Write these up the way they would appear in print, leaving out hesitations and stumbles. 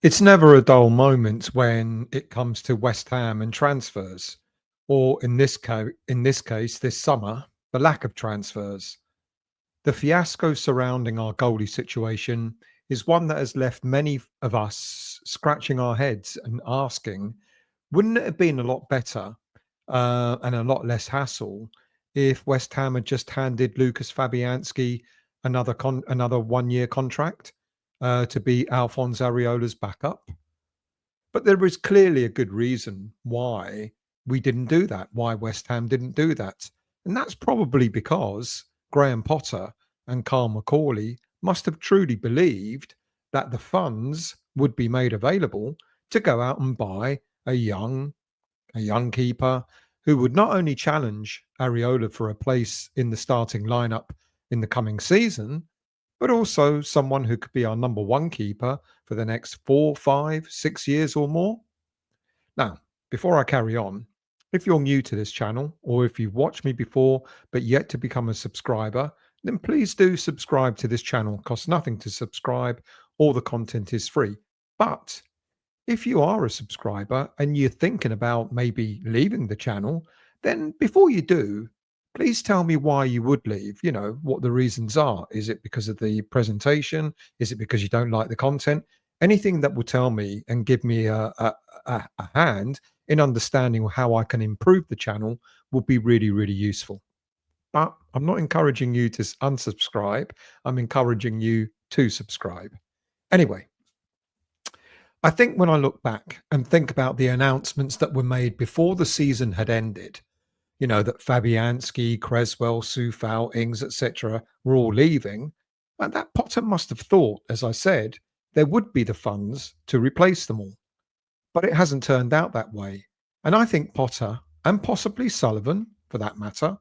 It's never a dull moment when it comes to West Ham and transfers, or in this case, this summer, the lack of transfers. The fiasco surrounding our goalie situation is one that has left many of us scratching our heads and asking, wouldn't it have been a lot better and a lot less hassle if West Ham had just handed Lucas Fabianski another 1 year contract to be Alphonse Areola's backup? But there is clearly a good reason why we didn't do that, why West Ham didn't do that. And that's probably because Graham Potter and Carl McCauley must have truly believed that the funds would be made available to go out and buy a young a young keeper who would not only challenge Areola for a place in the starting lineup in the coming season, but also someone who could be our number one keeper for the next 4, 5, 6 years or more. Now, before I carry on, if you're new to this channel or if you've watched me before but yet to become a subscriber, then please do subscribe to this channel. It costs nothing to subscribe. All the content is free. But if you are a subscriber and you're thinking about maybe leaving the channel, then before you do, please tell me why you would leave. You know, what the reasons are. Is it because of the presentation? Is it because you don't like the content? Anything that will tell me and give me a hand in understanding how I can improve the channel will be really, really useful. But I'm not encouraging you to unsubscribe. I'm encouraging you to subscribe. Anyway, I think when I look back and think about the announcements that were made before the season had ended, that Fabianski, Creswell, Soufal, Ings, etc., were all leaving, and that Potter must have thought, as I said, there would be the funds to replace them all. But it hasn't turned out that way. And I think Potter, and possibly Sullivan for that matter,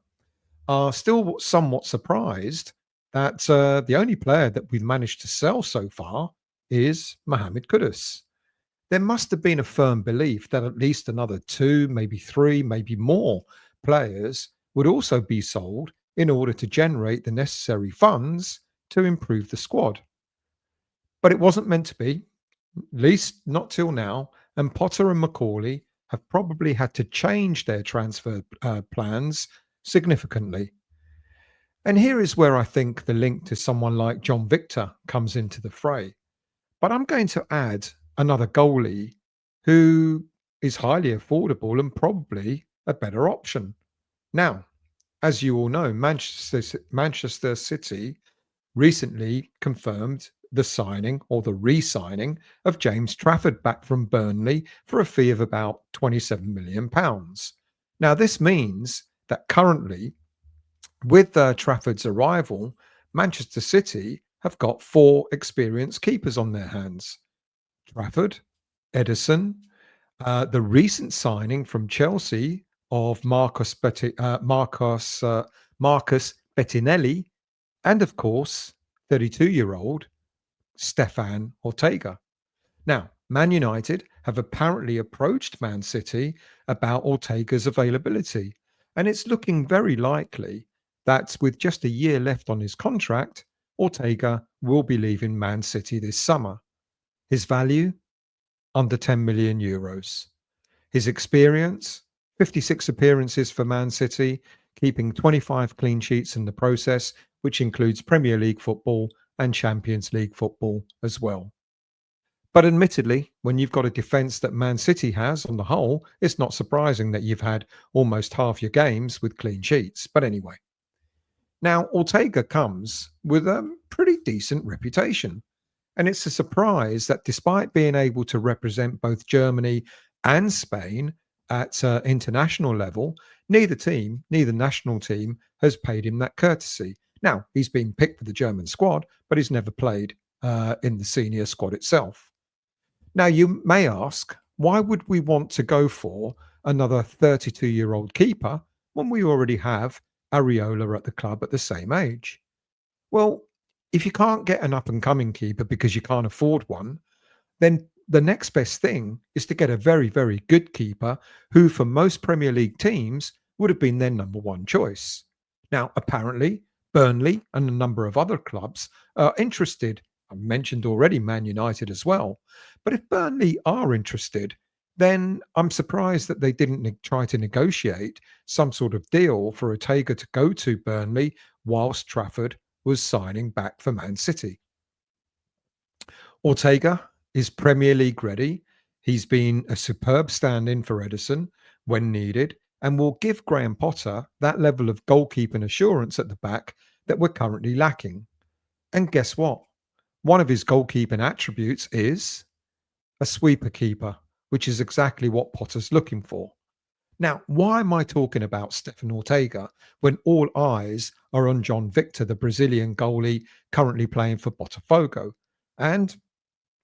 are still somewhat surprised that the only player that we've managed to sell so far is Mohamed Kudus. There must have been a firm belief that at least another two, maybe three, maybe more players would also be sold in order to generate the necessary funds to improve the squad. But it wasn't meant to be, at least not till now. And Potter and McCauley have probably had to change their transfer plans significantly. And here is where I think the link to someone like John Victor comes into the fray. But I'm going to add another goalie who is highly affordable and probably a better option. Now, as you all know, Manchester City recently confirmed the signing or the re-signing of James Trafford back from Burnley for a fee of about £27 million. Now, this means that currently, with Trafford's arrival, Manchester City have got 4 experienced keepers on their hands. Trafford, Edison, the recent signing from Chelsea of Marcus Bettinelli, and of course, 32-year-old Stefan Ortega. Now, Man United have apparently approached Man City about Ortega's availability, and it's looking very likely that with just a year left on his contract, Ortega will be leaving Man City this summer. His value? Under 10 million euros. His experience? 56 appearances for Man City, keeping 25 clean sheets in the process, which includes Premier League football and Champions League football as well. But admittedly, when you've got a defence that Man City has on the whole, it's not surprising that you've had almost half your games with clean sheets. But anyway, now Ortega comes with a pretty decent reputation. And it's a surprise that despite being able to represent both Germany and Spain at international level, neither national team has paid him that courtesy. Now, he's been picked for the German squad, but he's never played in the senior squad itself. Now, you may ask, why would we want to go for another 32-year-old keeper when we already have Areola at the club at the same age? Well, if you can't get an up-and-coming keeper because you can't afford one, then the next best thing is to get a very, very good keeper who, for most Premier League teams, would have been their number one choice. Now, apparently, Burnley and a number of other clubs are interested I mentioned already Man United as well. But if Burnley are interested, then I'm surprised that they didn't try to negotiate some sort of deal for Ortega to go to Burnley whilst Trafford was signing back for Man City. Ortega is Premier League ready. He's been a superb stand in for Edison when needed and will give Graham Potter that level of goalkeeping assurance at the back that we're currently lacking. And guess what? One of his goalkeeping attributes is a sweeper keeper, which is exactly what Potter's looking for. Now, why am I talking about Stefan Ortega when all eyes are on John Victor, the Brazilian goalie currently playing for Botafogo? And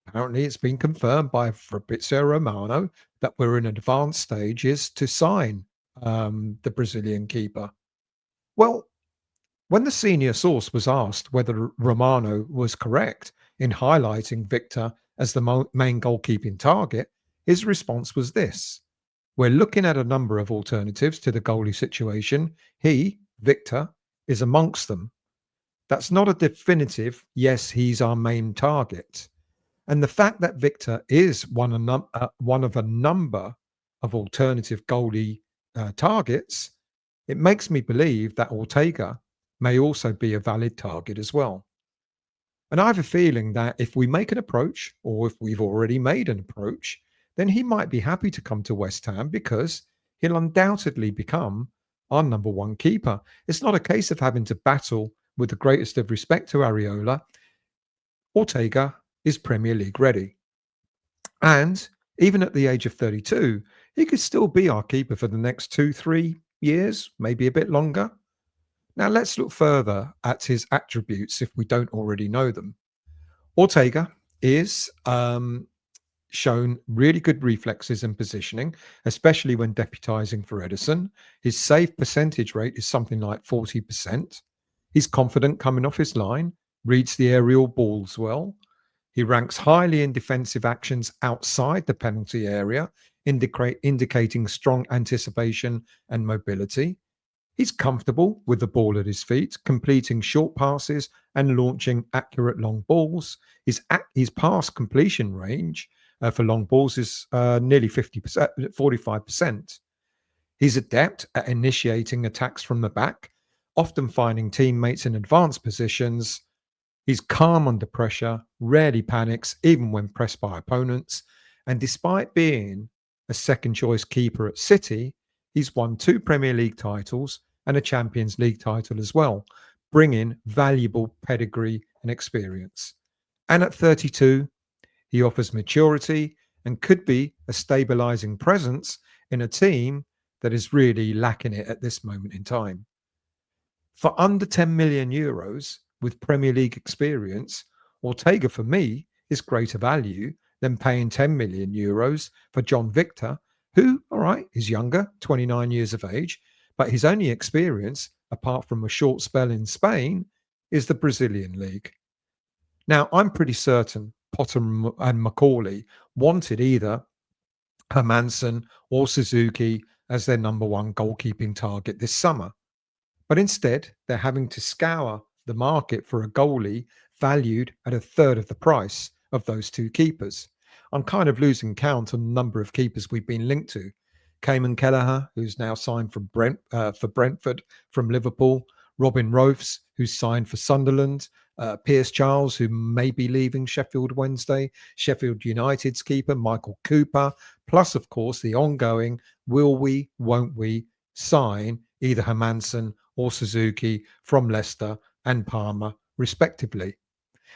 apparently, it's been confirmed by Fabrizio Romano that we're in advanced stages to sign the Brazilian keeper. Well, when the senior source was asked whether Romano was correct in highlighting Victor as the main goalkeeping target, his response was this: we're looking at a number of alternatives to the goalie situation. He, Victor, is amongst them. That's not a definitive, yes, he's our main target. And the fact that Victor is one of a number of alternative goalie targets, it makes me believe that Ortega may also be a valid target as well. And I have a feeling that if we make an approach, or if we've already made an approach, then he might be happy to come to West Ham because he'll undoubtedly become our number one keeper. It's not a case of having to battle with the greatest of respect to Areola. Ortega is Premier League ready. And even at the age of 32, he could still be our keeper for the next 2, 3 years, maybe a bit longer. Now, let's look further at his attributes if we don't already know them. Ortega is shown really good reflexes and positioning, especially when deputizing for Edison. His save percentage rate is something like 40%. He's confident coming off his line, reads the aerial balls well. He ranks highly in defensive actions outside the penalty area, indicating strong anticipation and mobility. He's comfortable with the ball at his feet, completing short passes and launching accurate long balls. His pass completion range for long balls is nearly 50%, 45%. He's adept at initiating attacks from the back, often finding teammates in advanced positions. He's calm under pressure, rarely panics, even when pressed by opponents. And despite being a second choice keeper at City, he's won 2 Premier League titles and a Champions League title as well, bringing valuable pedigree and experience. And at 32, he offers maturity and could be a stabilizing presence in a team that is really lacking it at this moment in time. For under 10 million euros with Premier League experience, Ortega for me is greater value than paying 10 million euros for John Victor, who, all right, is younger, 29 years of age, but his only experience, apart from a short spell in Spain, is the Brazilian league. Now, I'm pretty certain Potter and Macaulay wanted either Hermansen or Suzuki as their number one goalkeeping target this summer. But instead, they're having to scour the market for a goalie valued at a third of the price of those two keepers. I'm kind of losing count on the number of keepers we've been linked to. Cayman Kelleher, who's now signed for Brentford from Liverpool. Robin Roths, who's signed for Sunderland. Piers Charles, who may be leaving Sheffield Wednesday. Sheffield United's keeper, Michael Cooper. Plus, of course, the ongoing will we, won't we sign either Hermansen or Suzuki from Leicester and Parma, respectively.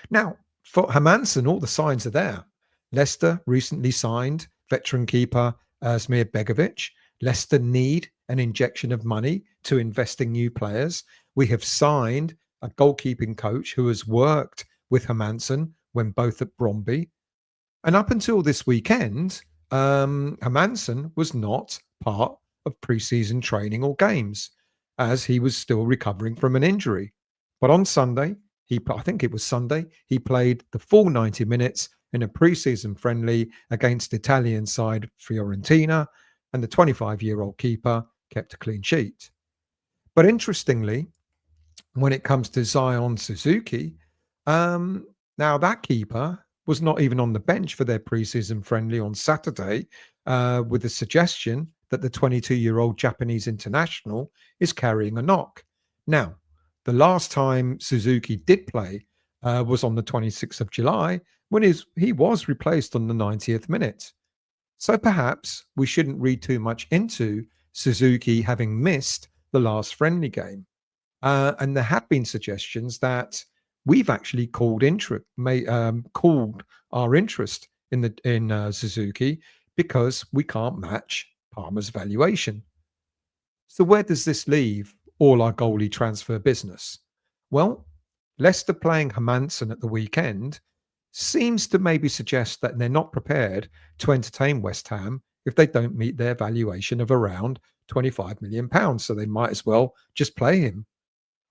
Now, for Hermansen, all the signs are there. Leicester recently signed veteran keeper Asmir Begovic. Leicester need an injection of money to invest in new players. We have signed a goalkeeping coach who has worked with Hermansen when both at Bromby. And up until this weekend, Hermansen was not part of pre-season training or games, as he was still recovering from an injury. But on Sunday, I think it was Sunday, he played the full 90 minutes in a pre-season friendly against Italian side Fiorentina, and the 25-year-old keeper kept a clean sheet. But interestingly, when it comes to Zion Suzuki, Now, that keeper was not even on the bench for their preseason friendly on Saturday, with the suggestion that the 22-year-old Japanese international is carrying a knock. Now, the last time Suzuki did play was on the 26th of July when he was replaced on the 90th minute. So perhaps we shouldn't read too much into Suzuki having missed the last friendly game. And there have been suggestions that we've actually called our interest in Suzuki because we can't match Palmer's valuation. So where does this leave all our goalie transfer business? Well, Leicester playing Hermansen at the weekend seems to maybe suggest that they're not prepared to entertain West Ham if they don't meet their valuation of around £25 million. So they might as well just play him.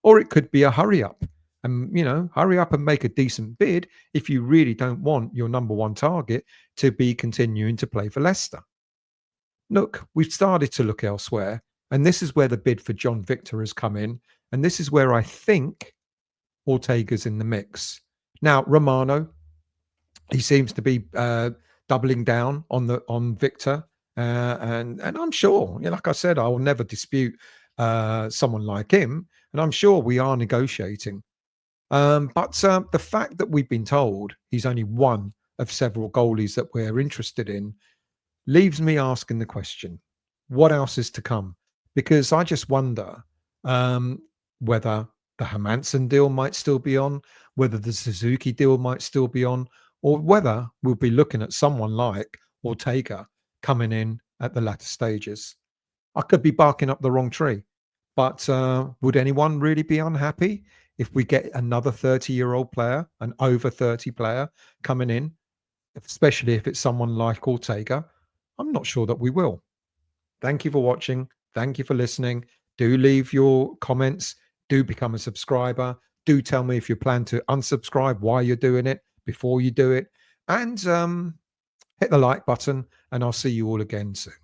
Or it could be a hurry up and, hurry up and make a decent bid if you really don't want your number one target to be continuing to play for Leicester. Look, we've started to look elsewhere, and this is where the bid for John Victor has come in, and this is where I think Ortega's in the mix. Now, Romano, he seems to be doubling down on Victor, and I'm sure, like I said, I will never dispute someone like him, and I'm sure we are negotiating. But the fact that we've been told he's only one of several goalies that we're interested in leaves me asking the question, what else is to come? Because I just wonder um, whether the Hermansen deal might still be on, whether the Suzuki deal might still be on, or whether we'll be looking at someone like Ortega coming in at the latter stages. I could be barking up the wrong tree, but would anyone really be unhappy if we get another 30-year-old player, an over 30 player coming in, especially if it's someone like Ortega? I'm not sure that we will. Thank you for watching. Thank you for listening. Do leave your comments. Do become a subscriber. Do tell me if you plan to unsubscribe, why you're doing it, before you do it. And hit the like button, and I'll see you all again soon.